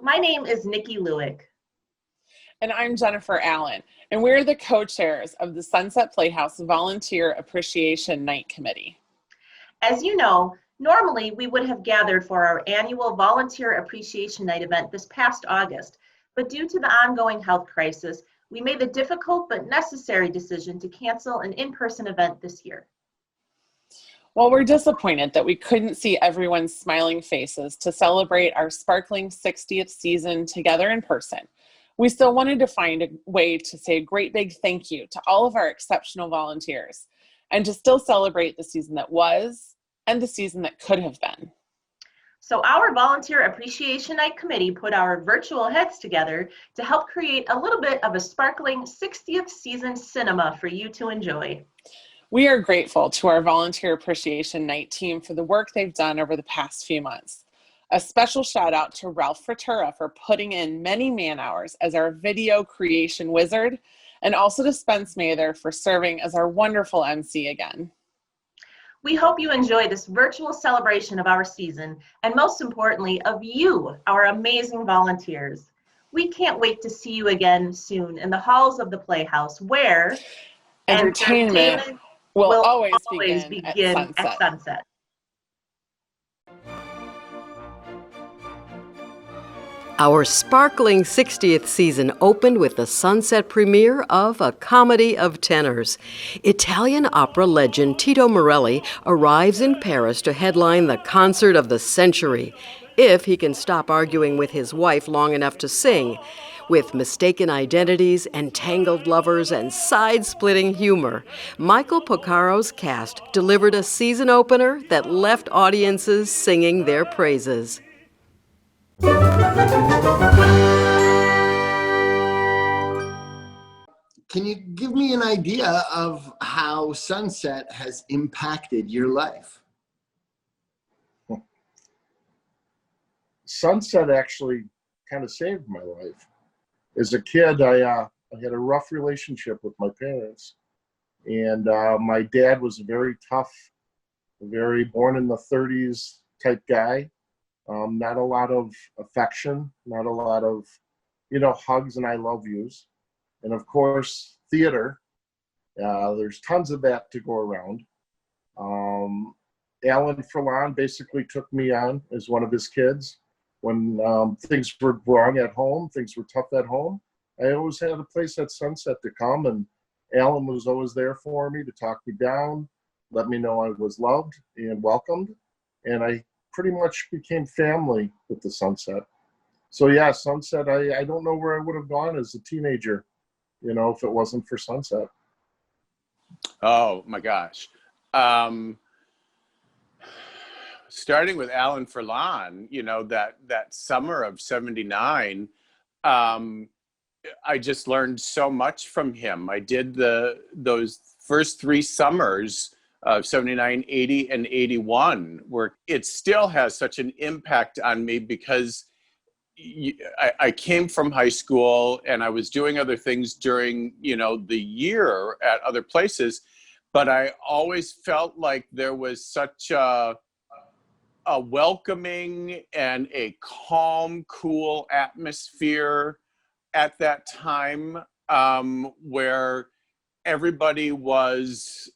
my name is Nikki Lewick. And I'm Jennifer Allen, and we're the co-chairs of the Sunset Playhouse Volunteer Appreciation Night Committee. As you know, normally we would have gathered for our annual Volunteer Appreciation Night event this past August, but due to the ongoing health crisis, we made the difficult but necessary decision to cancel an in-person event this year. While we're disappointed that we couldn't see everyone's smiling faces to celebrate our sparkling 60th season together in person, we still wanted to find a way to say a great big thank you to all of our exceptional volunteers and to still celebrate the season that was and the season that could have been. So our Volunteer Appreciation Night Committee put our virtual heads together to help create a little bit of a sparkling 60th season cinema for you to enjoy. We are grateful to our Volunteer Appreciation Night team for the work they've done over the past few months. A special shout out to Ralph Fratura for putting in many man hours as our video creation wizard, and also to Spence Mather for serving as our wonderful MC again. We hope you enjoy this virtual celebration of our season, and most importantly, of you, our amazing volunteers. We can't wait to see you again soon in the halls of the Playhouse, where entertainment will always begin at sunset. Our sparkling 60th season opened with the sunset premiere of A Comedy of Tenors. Italian opera legend Tito Morelli arrives in Paris to headline the concert of the century, if he can stop arguing with his wife long enough to sing. With mistaken identities, entangled lovers, and side-splitting humor, Michael Porcaro's cast delivered a season opener that left audiences singing their praises. Can you give me an idea of how Sunset has impacted your life? Sunset actually kind of saved my life. As a kid, I had a rough relationship with my parents. And my dad was a very tough, very born in the 30s type guy. Not a lot of affection, not a lot of, hugs and I love yous. And of course, theater, there's tons of that to go around. Alan Furlan basically took me on as one of his kids. When things were wrong at home, things were tough at home, I always had a place at Sunset to come, and Alan was always there for me to talk me down, let me know I was loved and welcomed, and I pretty much became family with the Sunset. So yeah, Sunset, I don't know where I would have gone as a teenager, if it wasn't for Sunset. Oh my gosh. Starting with Alan Furlan, that summer of 79, I just learned so much from him. I did those first 3 summers of 79, 80, and 81, where it still has such an impact on me because I came from high school and I was doing other things during, the year at other places, but I always felt like there was such a welcoming and a calm, cool atmosphere at that time, where everybody was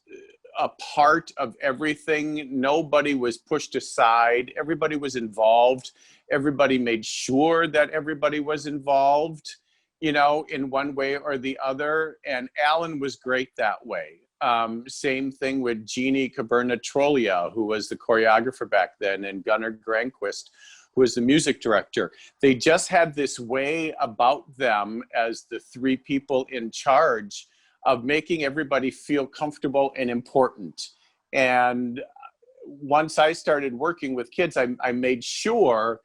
a part of everything. Nobody was pushed aside. Everybody was involved. Everybody made sure that everybody was involved, in one way or the other. And Alan was great that way. Same thing with Jeannie Caberna-Trollia, who was the choreographer back then, and Gunnar Granquist, who was the music director. They just had this way about them as the 3 people in charge of making everybody feel comfortable and important. And once I started working with kids, I made sure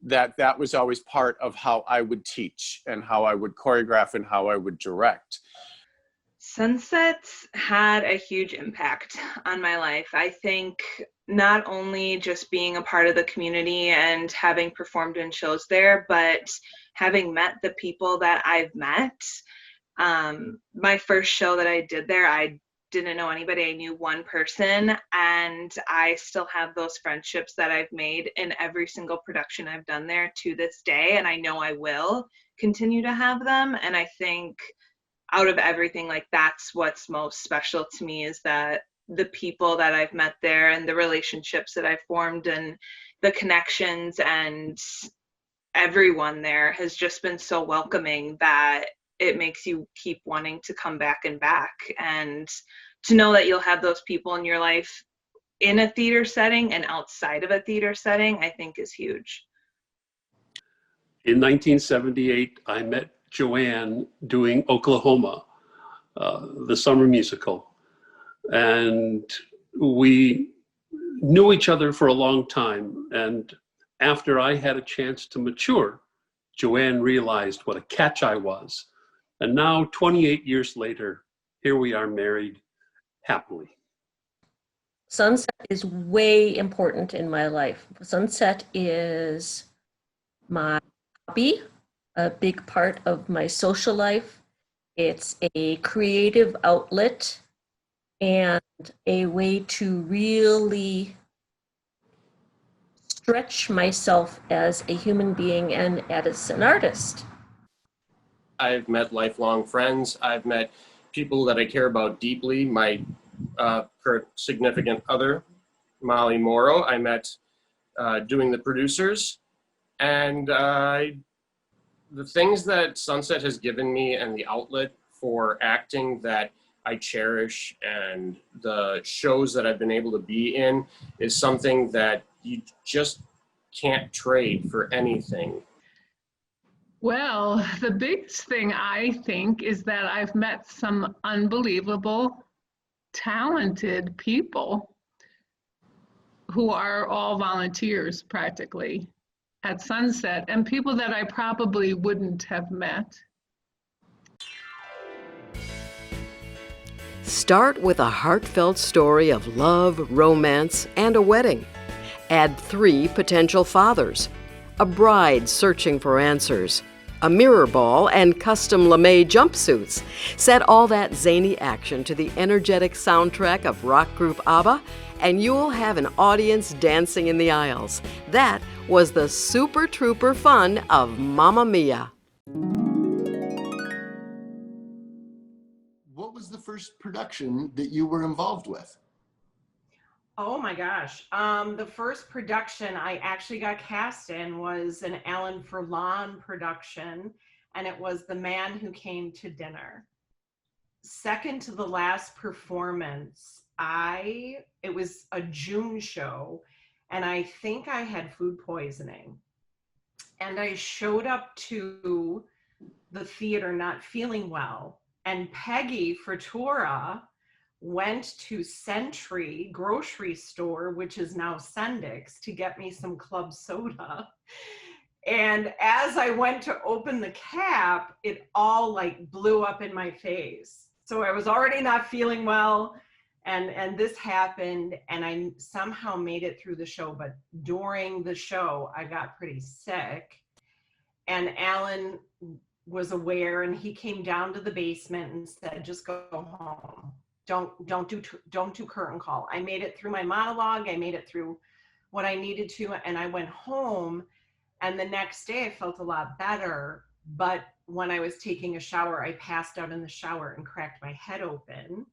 that was always part of how I would teach and how I would choreograph and how I would direct. Sunset had a huge impact on my life. I think not only just being a part of the community and having performed in shows there, but having met the people that I've met. My first show that I did there, I didn't know anybody. I knew one person, and I still have those friendships that I've made in every single production I've done there to this day, and I know I will continue to have them. And I think out of everything, like, that's what's most special to me, is that the people that I've met there and the relationships that I've formed and the connections, and everyone there has just been so welcoming that it makes you keep wanting to come back and back. And to know that you'll have those people in your life in a theater setting and outside of a theater setting, I think is huge. In 1978, I met Joanne doing Oklahoma, the summer musical. And we knew each other for a long time. And after I had a chance to mature, Joanne realized what a catch I was. And now, 28 years later, here we are married happily. Sunset is way important in my life. Sunset is my hobby, a big part of my social life. It's a creative outlet and a way to really stretch myself as a human being and as an artist. I've met lifelong friends. I've met people that I care about deeply. My current significant other, Molly Morrow, I met doing the producers. And the things that Sunset has given me and the outlet for acting that I cherish, and the shows that I've been able to be in, is something that you just can't trade for anything. Well, the biggest thing I think is that I've met some unbelievable, talented people who are all volunteers practically at Sunset, and people that I probably wouldn't have met. Start with a heartfelt story of love, romance, and a wedding. Add 3 potential fathers, a bride searching for answers, a mirror ball, and custom lame jumpsuits. Set all that zany action to the energetic soundtrack of rock group ABBA, and you'll have an audience dancing in the aisles. That was the Super Trooper fun of Mamma Mia. What was the first production that you were involved with? Oh my gosh. The first production I actually got cast in was an Alan Furlan production, and it was The Man Who Came to Dinner. Second to the last performance, it was a June show, and I think I had food poisoning. And I showed up to the theater not feeling well, and Peggy Furtura went to Century grocery store, which is now Sendix, to get me some club soda. And as I went to open the cap, it all like blew up in my face. So I was already not feeling well, and this happened, and I somehow made it through the show. But during the show, I got pretty sick, and Alan was aware, and he came down to the basement and said, "Just go home. Don't do curtain call." I made it through my monologue. I made it through what I needed to, and I went home. And the next day I felt a lot better. But when I was taking a shower, I passed out in the shower and cracked my head open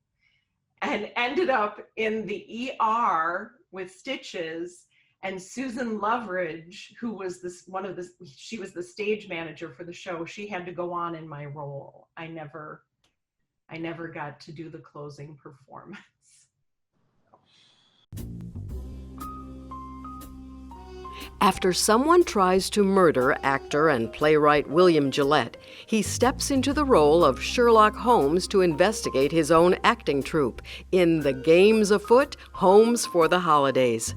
and ended up in the ER with stitches. And Susan Loveridge, who was she was the stage manager for the show, she had to go on in my role. I never got to do the closing performance. After someone tries to murder actor and playwright William Gillette, he steps into the role of Sherlock Holmes to investigate his own acting troupe in The Game's Afoot, Holmes for the Holidays.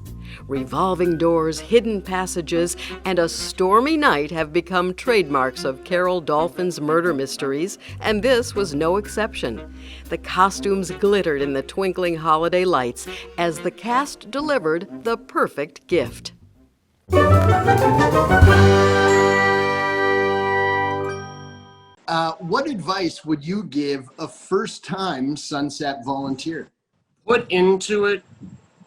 Revolving doors, hidden passages, and a stormy night have become trademarks of Carol Dolphin's murder mysteries, and this was no exception. The costumes glittered in the twinkling holiday lights as the cast delivered the perfect gift. what advice would you give a first-time Sunset volunteer? Put into it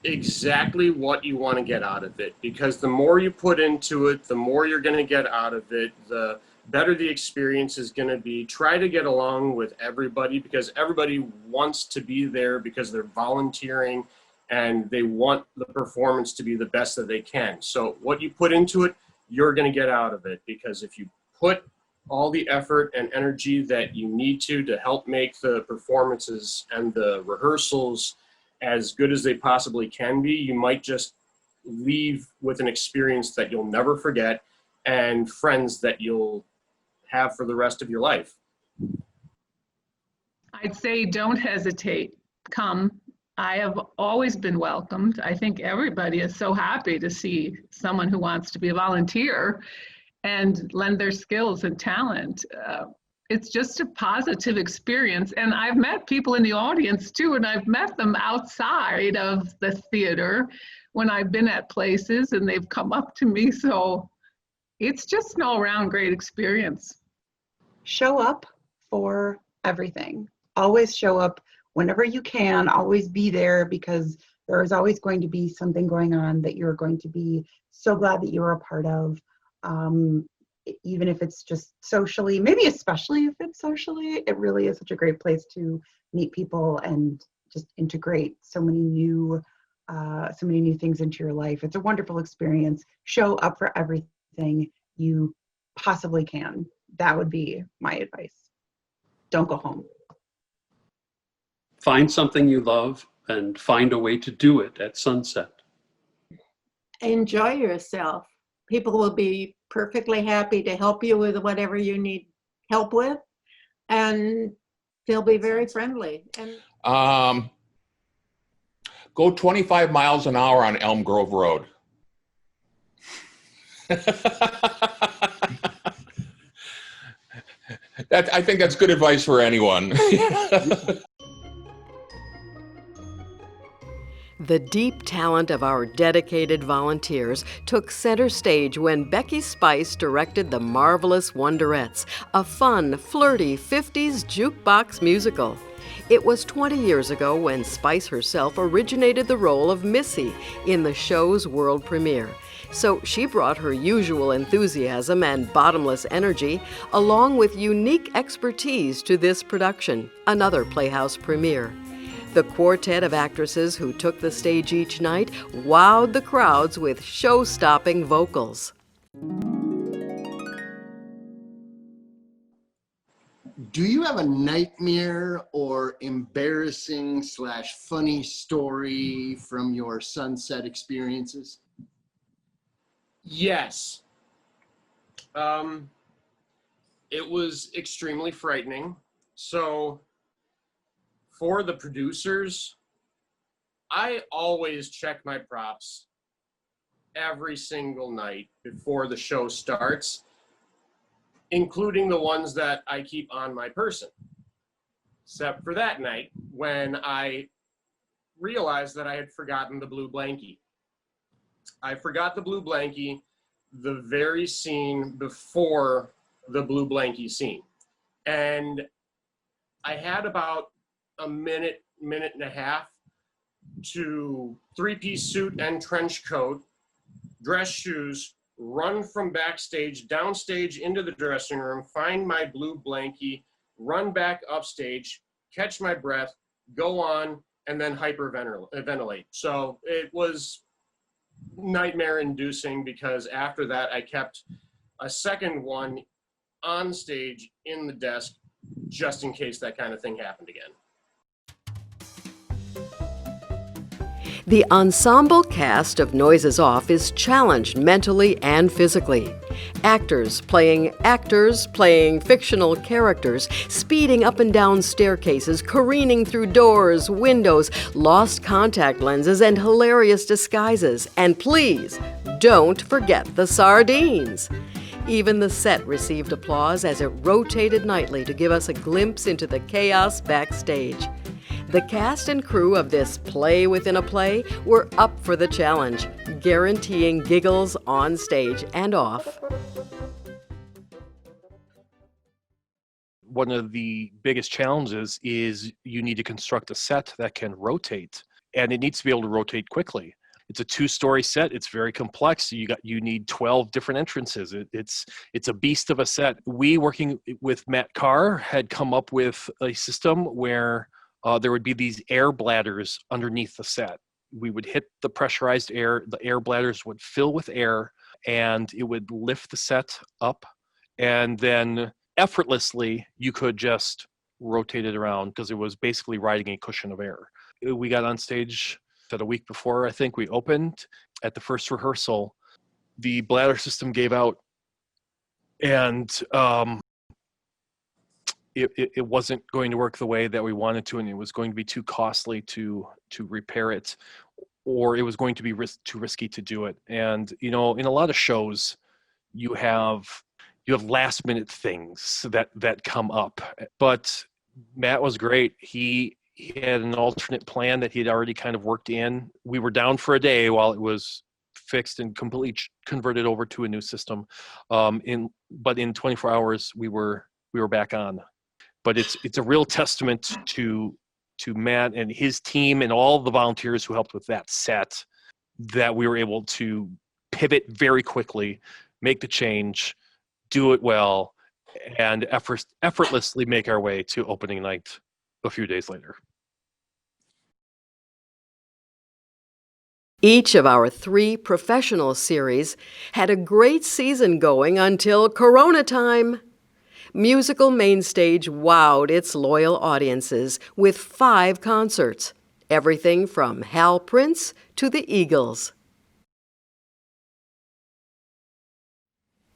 exactly what you want to get out of it, because the more you put into it, the more you're going to get out of it, the better the experience is going to be. Try to get along with everybody, because everybody wants to be there because they're volunteering and they want the performance to be the best that they can. So what you put into it, you're going to get out of it, because if you put all the effort and energy that you need to help make the performances and the rehearsals as good as they possibly can be, you might just leave with an experience that you'll never forget and friends that you'll have for the rest of your life. I'd say don't hesitate. Come. I have always been welcomed. I think everybody is so happy to see someone who wants to be a volunteer and lend their skills and talent. It's just a positive experience. And I've met people in the audience too, and I've met them outside of the theater when I've been at places and they've come up to me. So it's just an all-around great experience. Show up for everything. Always show up whenever you can. Always be there, because there is always going to be something going on that you're going to be so glad that you're a part of. Even if it's just socially, maybe especially if it's socially, it really is such a great place to meet people and just integrate so many new things into your life. It's a wonderful experience. Show up for everything you possibly can. That would be my advice. Don't go home. Find something you love and find a way to do it at Sunset. Enjoy yourself. People will be perfectly happy to help you with whatever you need help with, and they'll be very friendly. And go 25 miles an hour on Elm Grove Road. I think that's good advice for anyone. The deep talent of our dedicated volunteers took center stage when Becky Spice directed The Marvelous Wonderettes, a fun, flirty 50s jukebox musical. It was 20 years ago when Spice herself originated the role of Missy in the show's world premiere. So she brought her usual enthusiasm and bottomless energy, along with unique expertise, to this production, another Playhouse premiere. The quartet of actresses who took the stage each night wowed the crowds with show-stopping vocals. Do you have a nightmare or embarrassing / funny story from your Sunset experiences? Yes. It was extremely frightening. So for the producers, I always check my props every single night before the show starts, including the ones that I keep on my person. Except for that night when I realized that I had forgotten the blue blankie. I forgot the blue blankie the very scene before the blue blankie scene. And I had about a minute and a half to three-piece suit and trench coat, dress shoes, run from backstage, downstage into the dressing room, find my blue blankie, run back upstage, catch my breath, go on, and then hyperventilate. So it was nightmare-inducing, because after that I kept a second one on stage in the desk just in case that kind of thing happened again. The ensemble cast of Noises Off is challenged mentally and physically. Actors playing fictional characters, speeding up and down staircases, careening through doors, windows, lost contact lenses, and hilarious disguises. And please, don't forget the sardines. Even the set received applause as it rotated nightly to give us a glimpse into the chaos backstage. The cast and crew of this play within a play were up for the challenge, guaranteeing giggles on stage and off. one of the biggest challenges is you need to construct a set that can rotate, and it needs to be able to rotate quickly. It's a 2-story set. It's very complex. You need 12 different entrances. It's a beast of a set. We, working with Matt Carr, had come up with a system where there would be these air bladders underneath the set. We would hit the pressurized air. The air bladders would fill with air, and it would lift the set up, and then effortlessly you could just rotate it around because it was basically riding a cushion of air. We got on stage a week before I think we opened. At the first rehearsal, the bladder system gave out, and it wasn't going to work the way that we wanted to, and it was going to be too costly to repair it, or it was going to be too risky to do it. And in a lot of shows, you have last minute things that come up. But Matt was great. He had an alternate plan that he had already kind of worked in. We were down for a day while it was fixed and completely converted over to a new system. But in 24 hours, we were back on. But it's a real testament to Matt and his team and all the volunteers who helped with that set that we were able to pivot very quickly, make the change, do it well, and effortlessly make our way to opening night a few days later. Each of our 3 professional series had a great season going until Corona time. Musical Mainstage wowed its loyal audiences with 5 concerts, everything from Hal Prince to the Eagles.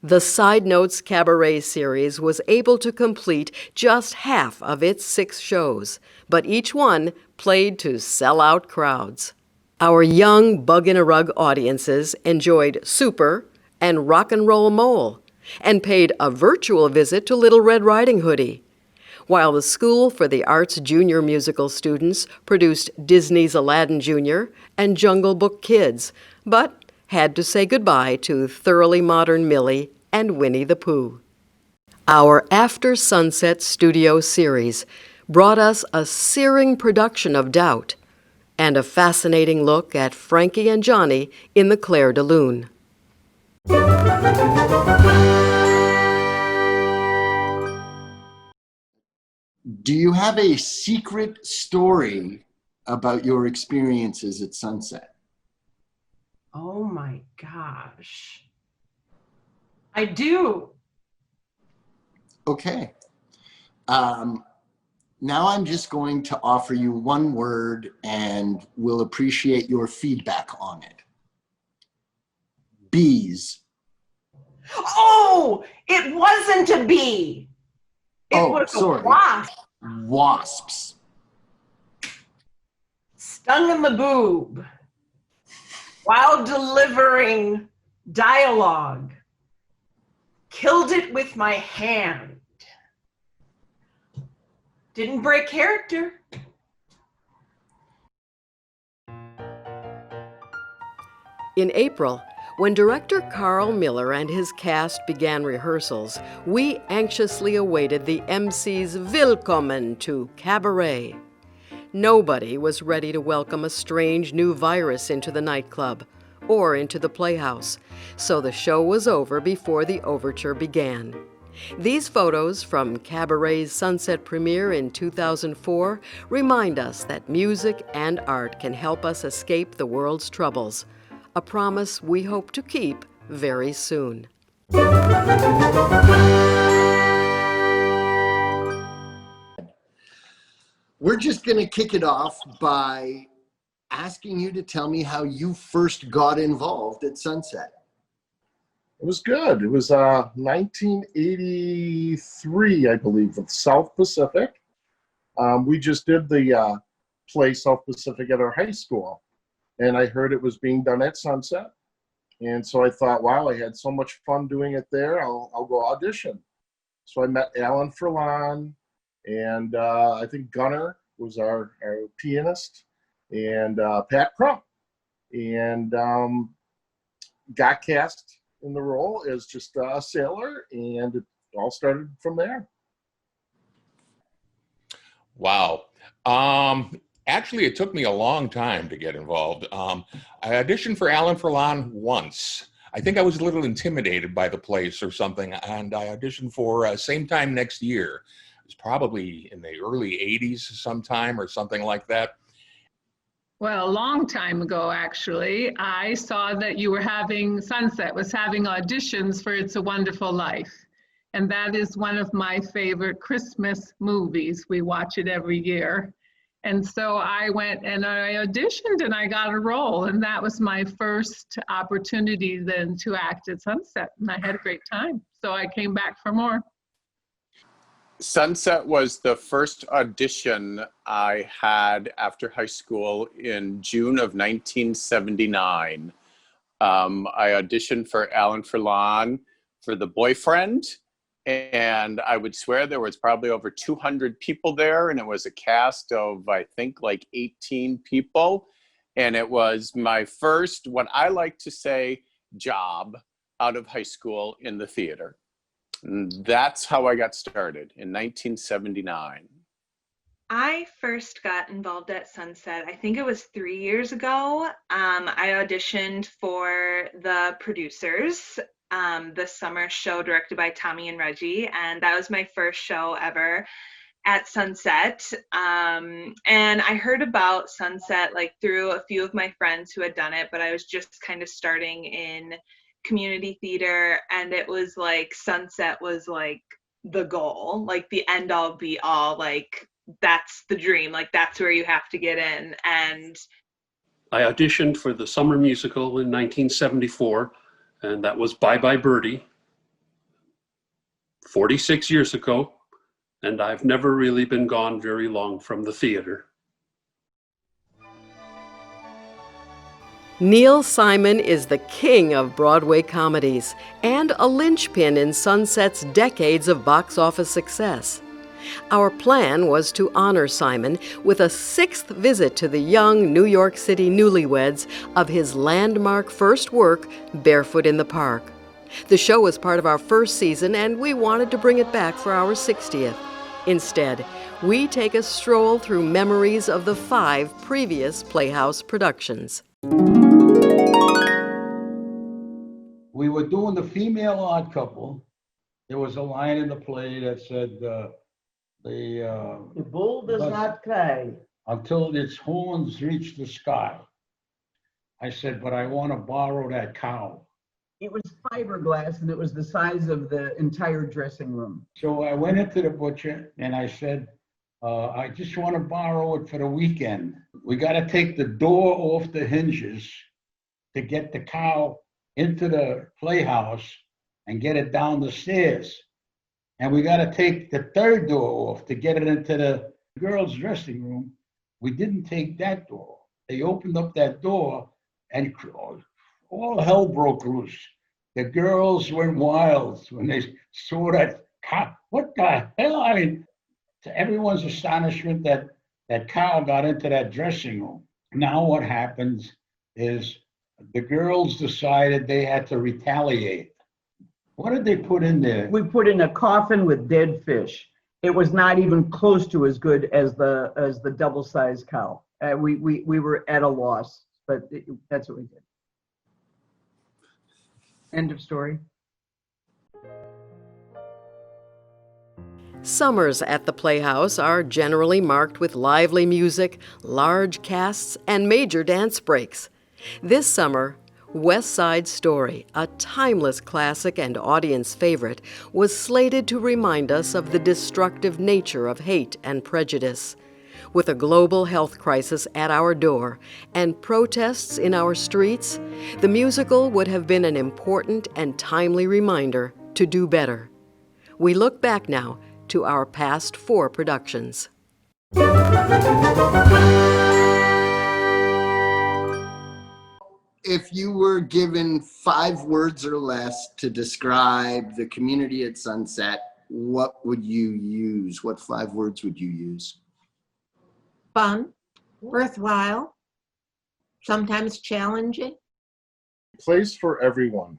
The Side Notes Cabaret series was able to complete just half of its 6 shows, but each one played to sell-out crowds. Our young bug-in-a-rug audiences enjoyed Super and Rock and Roll Mole and paid a virtual visit to Little Red Riding Hoodie, while the School for the Arts junior musical students produced Disney's Aladdin Jr. and Jungle Book Kids, but had to say goodbye to Thoroughly Modern Millie and Winnie the Pooh. Our After Sunset Studio series brought us a searing production of Doubt and a fascinating look at Frankie and Johnny in the Clair de Lune. Do you have a secret story about your experiences at Sunset? Oh my gosh. I do. Okay. Now I'm just going to offer you one word and we'll appreciate your feedback on it. Bees. Oh, it wasn't a bee. It was sorry. a wasp. Wasps. Stung in the boob while delivering dialogue. Killed it with my hand. Didn't break character. In April, when director Karl Miller and his cast began rehearsals, we anxiously awaited the MC's Willkommen to Cabaret. Nobody was ready to welcome a strange new virus into the nightclub or into the Playhouse, so the show was over before the overture began. These photos from Cabaret's Sunset premiere in 2004 remind us that music and art can help us escape the world's troubles, a promise we hope to keep very soon. We're just going to kick it off by asking you to tell me how you first got involved at Sunset. It was good. It was 1983, I believe, with South Pacific. We just did the play South Pacific at our high school, and I heard it was being done at Sunset. And so I thought, wow, I had so much fun doing it there. I'll go audition. So I met Alan Furlan, and I think Gunnar was our pianist, and Pat Crump, and got cast in the role as just a sailor, and it all started from there. Wow. Actually, it took me a long time to get involved. I auditioned for Alan Furlan once. I think I was a little intimidated by the place or something, and I auditioned for Same Time Next Year. It was probably in the early 80s sometime or something like that. Well, a long time ago, actually, I saw that you were having, Sunset was having auditions for It's a Wonderful Life. And that is one of my favorite Christmas movies. We watch it every year. And so I went and I auditioned and I got a role. And that was my first opportunity then to act at Sunset. And I had a great time. So I came back for more. Sunset was the first audition I had after high school in June of 1979. I auditioned for Alan Furlan for The Boyfriend, and I would swear there was probably over 200 people there, and it was a cast of, I think, like 18 people. And it was my first, what I like to say, job out of high school in the theater. And that's how I got started in 1979. I first got involved at Sunset, I think it was 3 years ago. I auditioned for The Producers, the summer show directed by Tommy and Reggie, and that was my first show ever at Sunset. And I heard about Sunset like through a few of my friends who had done it, but I was just kind of starting in community theater, and it was like Sunset was like the goal, like the end all be all, like that's the dream, like that's where you have to get in. And I auditioned for the summer musical in 1974, and that was Bye Bye Birdie, 46 years ago, and I've never really been gone very long from the theater. Neil Simon is the king of Broadway comedies and a linchpin in Sunset's decades of box office success. Our plan was to honor Simon with a 6th visit to the young New York City newlyweds of his landmark first work, Barefoot in the Park. The show was part of our first season, and we wanted to bring it back for our 60th. Instead, we take a stroll through memories of the 5 previous Playhouse productions. We were doing The Female Odd Couple. There was a line in the play that said, the bull does not cry until its horns reach the sky. I said, but I want to borrow that cow. It was fiberglass, and it was the size of the entire dressing room. So I went into the butcher and I said, I just want to borrow it for the weekend. We got to take the door off the hinges to get the cow into the playhouse and get it down the stairs. And we got to take the third door off to get it into the girls' dressing room. We didn't take that door. They opened up that door and all hell broke loose. The girls went wild when they saw that cow. What the hell? I mean, to everyone's astonishment, that cow got into that dressing room. Now what happens is the girls decided they had to retaliate. What did they put in there? We put in a coffin with dead fish. It was not even close to as good as the double-sized cow. We were at a loss, but that's what we did. End of story. Summers at the Playhouse are generally marked with lively music, large casts, and major dance breaks. This summer, West Side Story, a timeless classic and audience favorite, was slated to remind us of the destructive nature of hate and prejudice. With a global health crisis at our door and protests in our streets, the musical would have been an important and timely reminder to do better. We look back now to our past 4 productions. If you were given 5 words or less to describe the community at Sunset, what would you use? What 5 words would you use? Fun, worthwhile, sometimes challenging. Place for everyone.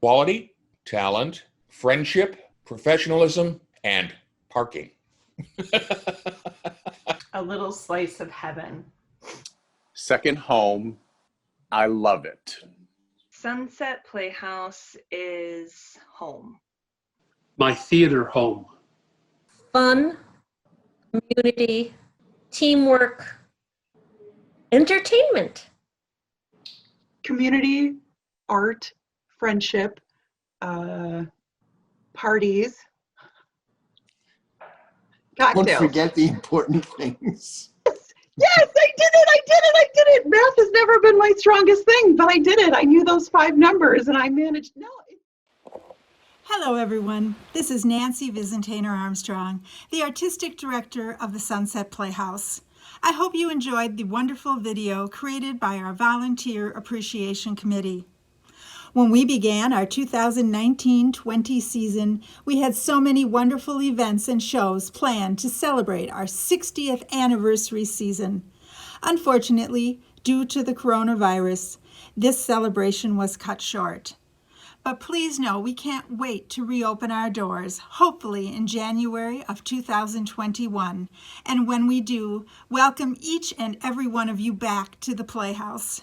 Quality, talent, friendship, professionalism, and parking. a little slice of heaven. Second home. I love it. Sunset Playhouse is home. My theater home. Fun, community, teamwork, entertainment. Community, art, friendship, parties, cocktails. Don't forget the important things. Yes, I did it. Math has never been my strongest thing, but I did it. I knew those 5 numbers and I managed. No. Hello, everyone. This is Nancy Vizentainer Armstrong, the Artistic Director of the Sunset Playhouse. I hope you enjoyed the wonderful video created by our Volunteer Appreciation Committee. When we began our 2019-20 season, we had so many wonderful events and shows planned to celebrate our 60th anniversary season. Unfortunately, due to the coronavirus, this celebration was cut short. But please know we can't wait to reopen our doors, hopefully in January of 2021. And when we do, welcome each and every one of you back to the Playhouse.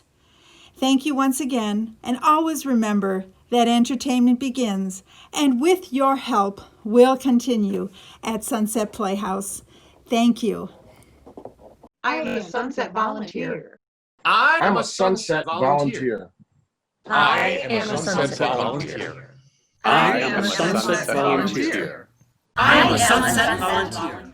Thank you once again, and always remember that entertainment begins, and with your help, will continue at Sunset Playhouse. Thank you. I am a Sunset volunteer. I'm a Sunset volunteer. I am a Sunset volunteer. I am a Sunset volunteer. I am a Sunset volunteer.